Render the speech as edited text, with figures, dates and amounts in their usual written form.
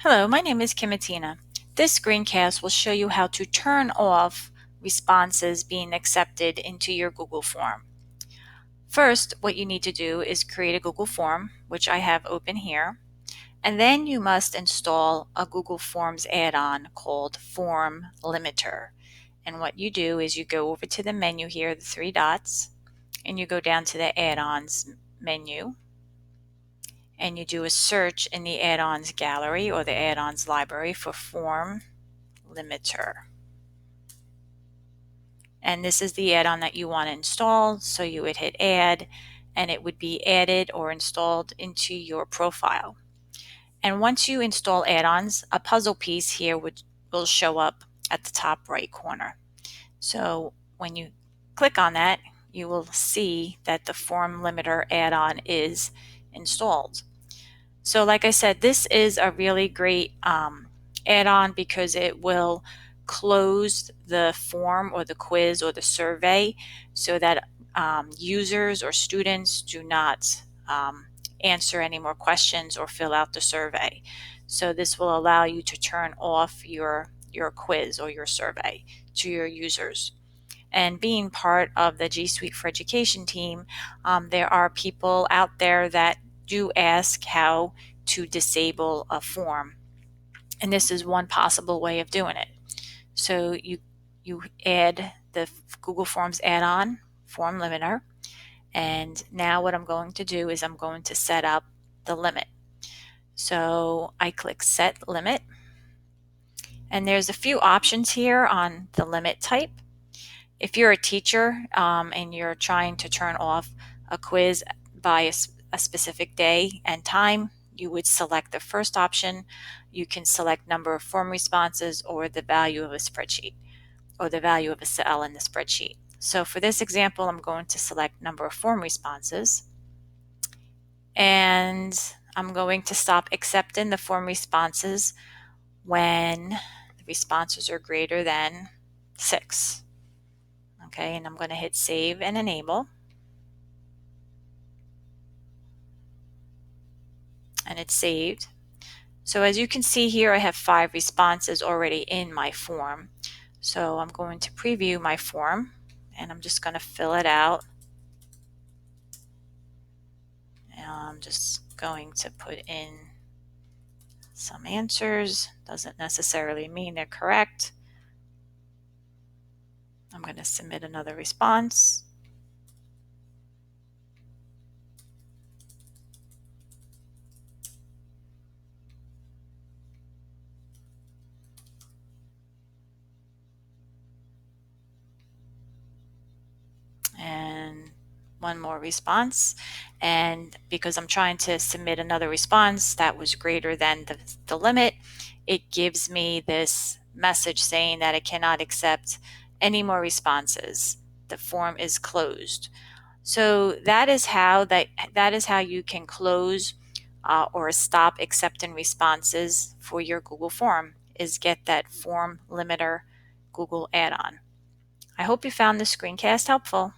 Hello, my name is Kimatina. This screencast will show you how to turn off responses being accepted into your Google Form. First, what you need to do is create a Google Form, which I have open here, and then you must install a Google Forms add-on called FormLimiter. And what you do is you go over to the menu here, the three dots, and you go down to the add-ons menu, and you do a search in the add-ons gallery or the add-ons library for FormLimiter. And this is the add-on that you want to install, so you would hit add and it would be added or installed into your profile. And once you install add-ons, a puzzle piece here will show up at the top right corner. So when you click on that, you will see that the FormLimiter add-on is installed. So like I said, this is a really great add-on because it will close the form or the quiz or the survey so that users or students do not answer any more questions or fill out the survey. So this will allow you to turn off your quiz or your survey to your users. And being part of the G Suite for Education team, there are people out there that do ask how to disable a form. And this is one possible way of doing it. So you add the Google Forms add-on, FormLimiter, and now what I'm going to do is I'm going to set up the limit. So I click Set Limit, and there's a few options here on the limit type. If you're a teacher and you're trying to turn off a quiz by a specific day and time, you would select the first option. You can select number of form responses or the value of a spreadsheet or the value of a cell in the spreadsheet. So for this example, I'm going to select number of form responses, and I'm going to stop accepting the form responses when the responses are greater than 6. Okay, and I'm going to hit Save and Enable. And it's saved. So as you can see here, I have 5 responses already in my form. So I'm going to preview my form and I'm just going to fill it out. And I'm just going to put in some answers. Doesn't necessarily mean they're correct. I'm going to submit another response. And one more response, and because I'm trying to submit another response that was greater than the limit, it gives me this message saying that it cannot accept any more responses. The form is closed. So that is how you can close or stop accepting responses for your Google form, is get that FormLimiter Google add-on. I hope you found this screencast helpful.